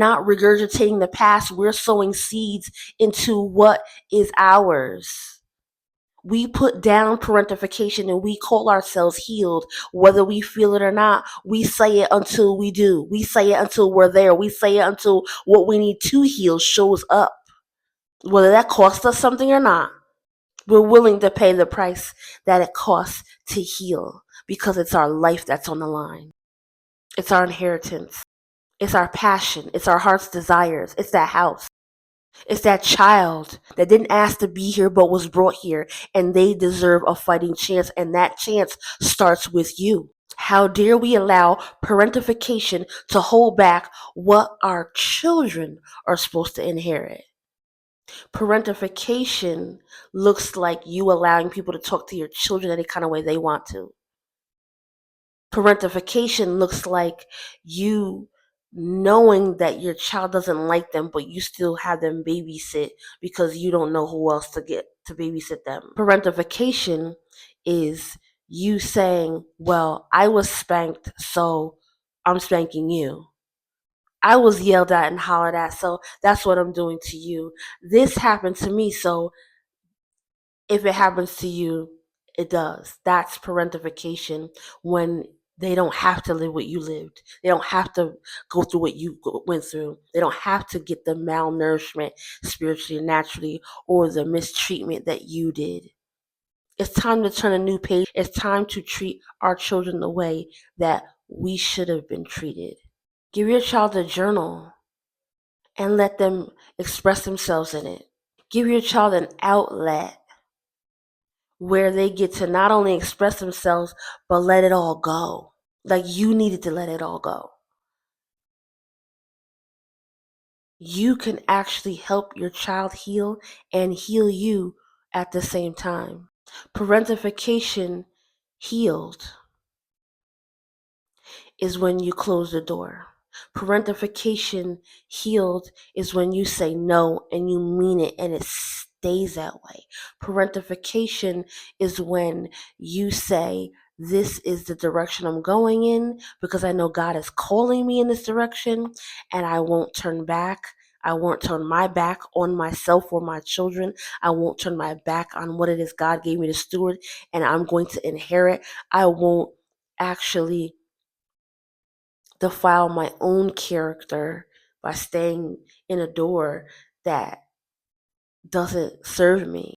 Not regurgitating the past, we're sowing seeds into what is ours. We put down parentification and we call ourselves healed, whether we feel it or not. We say it until we do. We say it until we're there. We say it until what we need to heal shows up, whether that costs us something or not. We're willing to pay the price that it costs to heal because it's our life that's on the line. It's our inheritance. It's our passion. It's our heart's desires. It's that house. It's that child that didn't ask to be here but was brought here, and they deserve a fighting chance, and that chance starts with you. How dare we allow parentification to hold back what our children are supposed to inherit? Parentification looks like you allowing people to talk to your children any kind of way they want to. Parentification looks like you knowing that your child doesn't like them, but you still have them babysit because you don't know who else to get to babysit them. Parentification is you saying, well, I was spanked, so I'm spanking you. I was yelled at and hollered at, so that's what I'm doing to you. This happened to me, so if it happens to you, it does. That's parentification, when they don't have to live what you lived. They don't have to go through what you went through. They don't have to get the malnourishment spiritually and naturally or the mistreatment that you did. It's time to turn a new page. It's time to treat our children the way that we should have been treated. Give your child a journal and let them express themselves in it. Give your child an outlet where they get to not only express themselves, but let it all go. Like you needed to let it all go. You can actually help your child heal and heal you at the same time. Parentification healed is when you close the door. Parentification healed is when you say no and you mean it and it stays that way. Parentification is when you say, this is the direction I'm going in because I know God is calling me in this direction and I won't turn back. I won't turn my back on myself or my children. I won't turn my back on what it is God gave me to steward and I'm going to inherit. I won't actually defile my own character by staying in a door that doesn't serve me.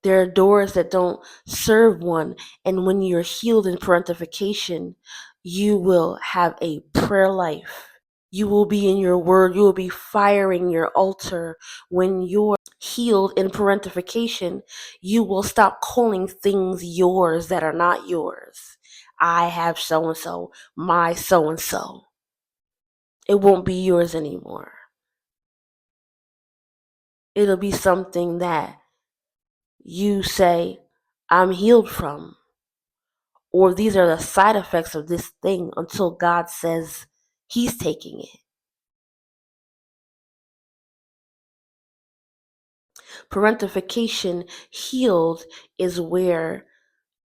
There are doors that don't serve one, and when you're healed in parentification, you will have a prayer life. You will be in your word. You will be firing your altar. When you're healed in parentification, you will stop calling things yours that are not yours. I have so-and-so, my so-and-so. It won't be yours anymore. It'll be something that you say, I'm healed from. Or these are the side effects of this thing until God says He's taking it. Parentification healed is where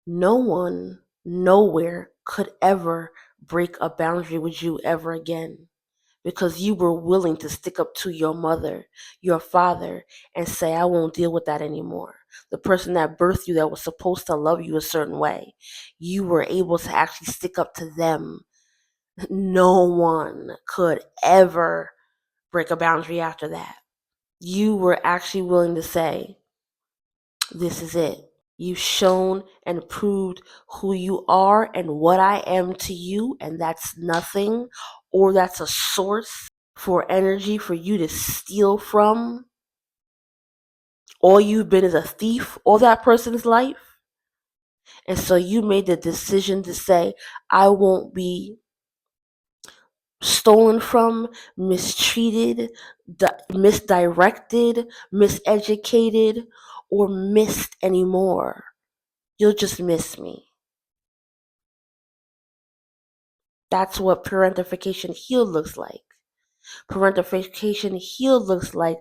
no one, nowhere could ever break a boundary with you ever again. Because you were willing to stick up to your mother, your father, and say, I won't deal with that anymore. The person that birthed you that was supposed to love you a certain way, you were able to actually stick up to them. No one could ever break a boundary after that. You were actually willing to say, this is it. You've shown and proved who you are and what I am to you, and that's nothing, or that's a source for energy for you to steal from. All you've been is a thief all that person's life. And so you made the decision to say, I won't be stolen from, mistreated, misdirected, miseducated, or missed anymore. You'll just miss me. That's what parentification healed looks like. Parentification healed looks like,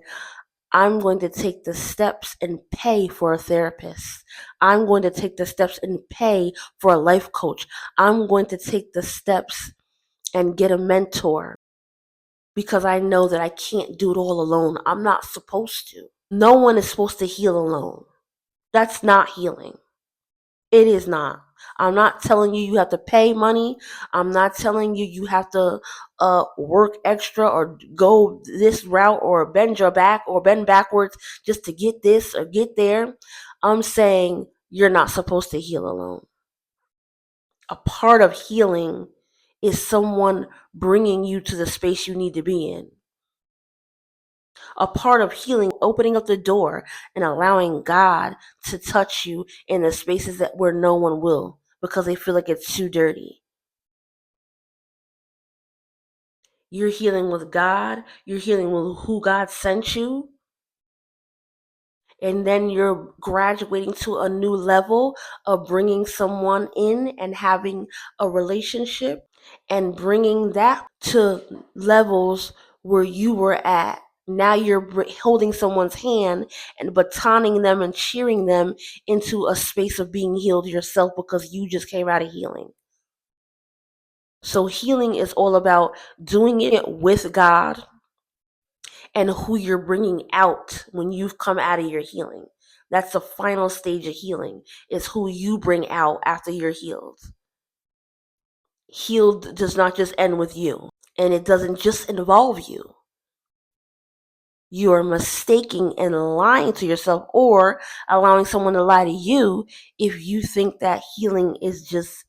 I'm going to take the steps and pay for a therapist. I'm going to take the steps and pay for a life coach. I'm going to take the steps and get a mentor. because I know that I can't do it all alone. I'm not supposed to. No one is supposed to heal alone. That's not healing. It is not. I'm not telling you have to pay money. I'm not telling you have to work extra or go this route or bend your back or bend backwards just to get this or get there. I'm saying you're not supposed to heal alone. A part of healing is someone bringing you to the space you need to be in. A part of healing, opening up the door and allowing God to touch you in the spaces that where no one will because they feel like it's too dirty. You're healing with God. You're healing with who God sent you. And then you're graduating to a new level of bringing someone in and having a relationship and bringing that to levels where you were at. Now you're holding someone's hand and batoning them and cheering them into a space of being healed yourself because you just came out of healing. So healing is all about doing it with God and who you're bringing out when you've come out of your healing. That's the final stage of healing, is who you bring out after you're healed. Healed does not just end with you, and it doesn't just involve you. You are mistaking and lying to yourself or allowing someone to lie to you if you think that healing is just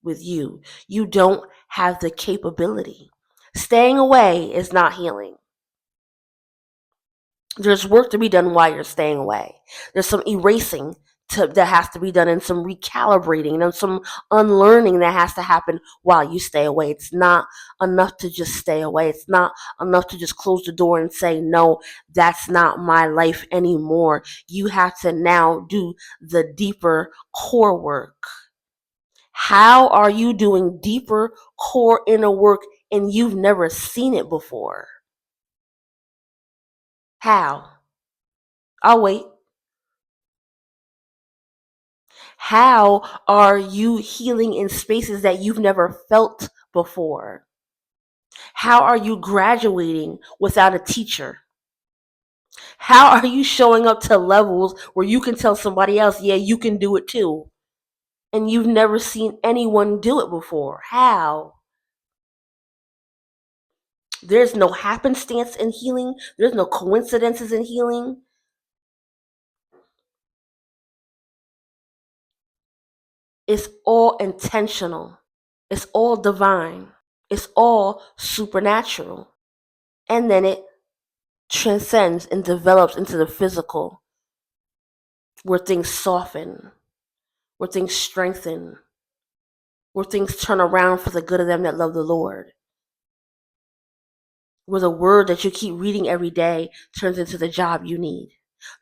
with you. You don't have the capability. Staying away is not healing. There's work to be done while you're staying away. There's some erasing that has to be done and some recalibrating and some unlearning that has to happen while you stay away. It's not enough to just stay away. It's not enough to just close the door and say, no, that's not my life anymore. You have to now do the deeper core work. How are you doing deeper core inner work and you've never seen it before? How? I'll wait. How are you healing in spaces that you've never felt before? How are you graduating without a teacher? How are you showing up to levels where you can tell somebody else, yeah, you can do it too? And you've never seen anyone do it before. How? There's no happenstance in healing. There's no coincidences in healing. It's all intentional. It's all divine. It's all supernatural. And then it transcends and develops into the physical, where things soften, where things strengthen, where things turn around for the good of them that love the Lord, where the word that you keep reading every day turns into the job you need.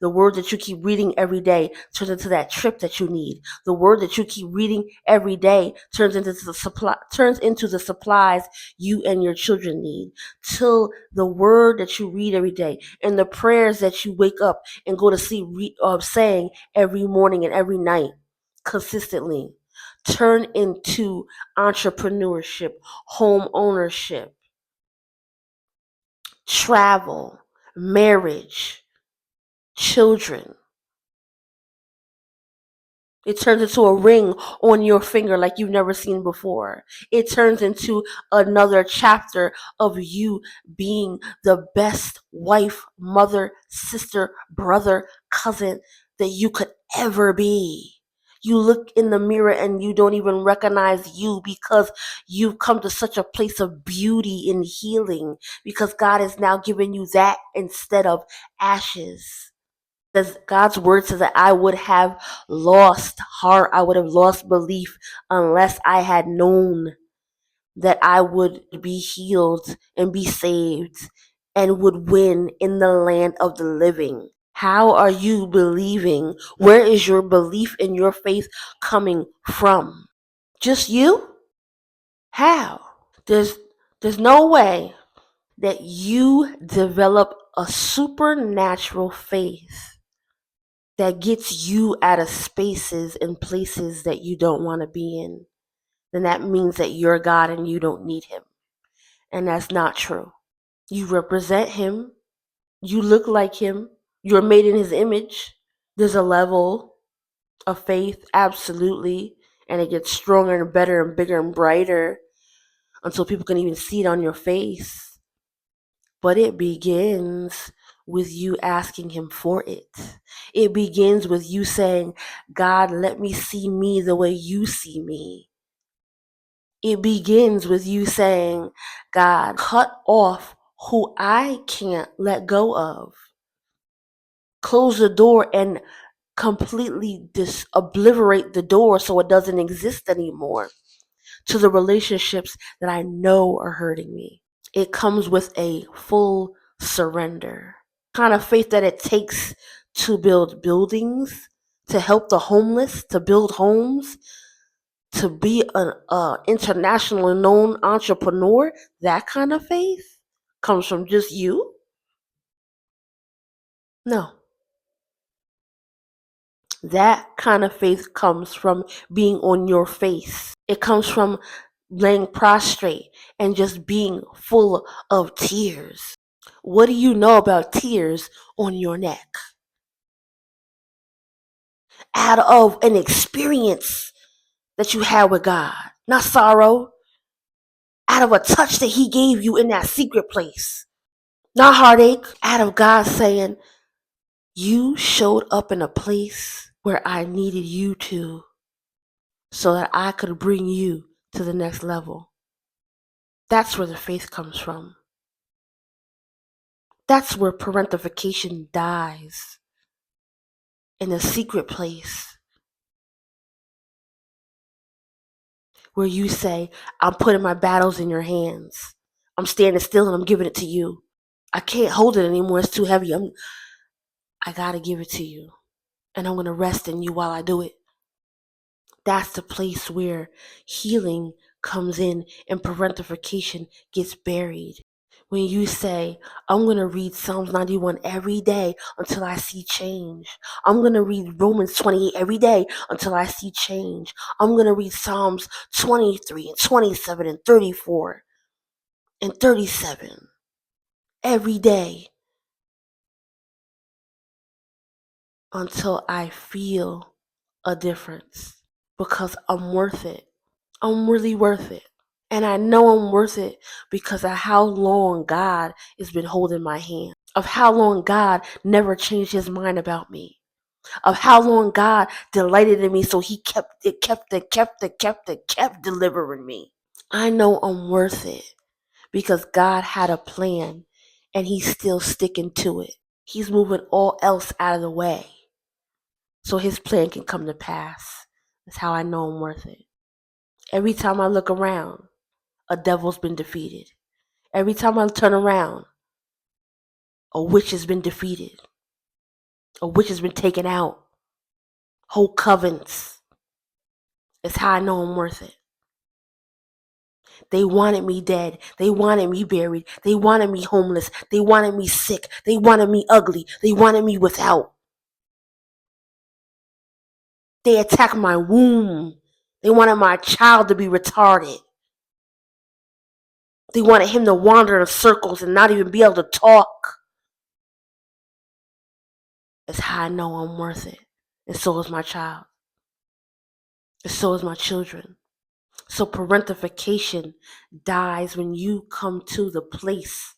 The word that you keep reading every day turns into that trip that you need. The word that you keep reading every day turns into the supplies you and your children need. Till the word that you read every day and the prayers that you wake up and go to sleep saying every morning and every night consistently turn into entrepreneurship, home ownership, travel, marriage, children. It turns into a ring on your finger like you've never seen before. It turns into another chapter of you being the best wife, mother, sister, brother, cousin that you could ever be. You look in the mirror and you don't even recognize you because you've come to such a place of beauty and healing because God has now given you that instead of ashes. God's word says that I would have lost heart, I would have lost belief unless I had known that I would be healed and be saved and would win in the land of the living. How are you believing? Where is your belief in your faith coming from? Just you? How? There's no way that you develop a supernatural faith that gets you out of spaces and places that you don't want to be in, then that means that you're God and you don't need him. And that's not true. You represent him. You look like him. You're made in his image. There's a level of faith, absolutely. And it gets stronger and better and bigger and brighter until people can even see it on your face. But it begins with you asking him for it. It begins with you saying, God, let me see me the way you see me. It begins with you saying, God, cut off who I can't let go of. Close the door and completely obliterate the door so it doesn't exist anymore to the relationships that I know are hurting me. It comes with a full surrender. Kind of faith that it takes to build buildings, to help the homeless, to build homes, to be an internationally known entrepreneur. That kind of faith comes from just you? No. That kind of faith comes from being on your face. It comes from laying prostrate and just being full of tears. What do you know about tears on your neck? Out of an experience that you had with God, not sorrow, out of a touch that He gave you in that secret place, not heartache, out of God saying, you showed up in a place where I needed you to, so that I could bring you to the next level. That's where the faith comes from. That's where parentification dies, in a secret place where you say, I'm putting my battles in your hands. I'm standing still and I'm giving it to you. I can't hold it anymore. It's too heavy. I gotta give it to you. And I'm gonna rest in you while I do it. That's the place where healing comes in and parentification gets buried. When you say, I'm going to read Psalms 91 every day until I see change. I'm going to read Romans 28 every day until I see change. I'm going to read Psalms 23 and 27 and 34 and 37 every day until I feel a difference, because I'm worth it. I'm really worth it. And I know I'm worth it because of how long God has been holding my hand, of how long God never changed his mind about me, of how long God delighted in me, so he kept delivering me. I know I'm worth it because God had a plan and he's still sticking to it. He's moving all else out of the way so his plan can come to pass. That's how I know I'm worth it. Every time I look around, a devil's been defeated. Every time I turn around, a witch has been defeated. A witch has been taken out. Whole covens. It's how I know I'm worth it. They wanted me dead. They wanted me buried. They wanted me homeless. They wanted me sick. They wanted me ugly. They wanted me without. They attacked my womb. They wanted my child to be retarded. They wanted him to wander in circles and not even be able to talk. That's how I know I'm worth it. And so is my child. And so is my children. So parentification dies when you come to the place,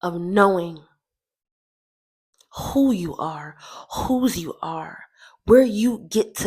of knowing who you are, whose you are, where you get to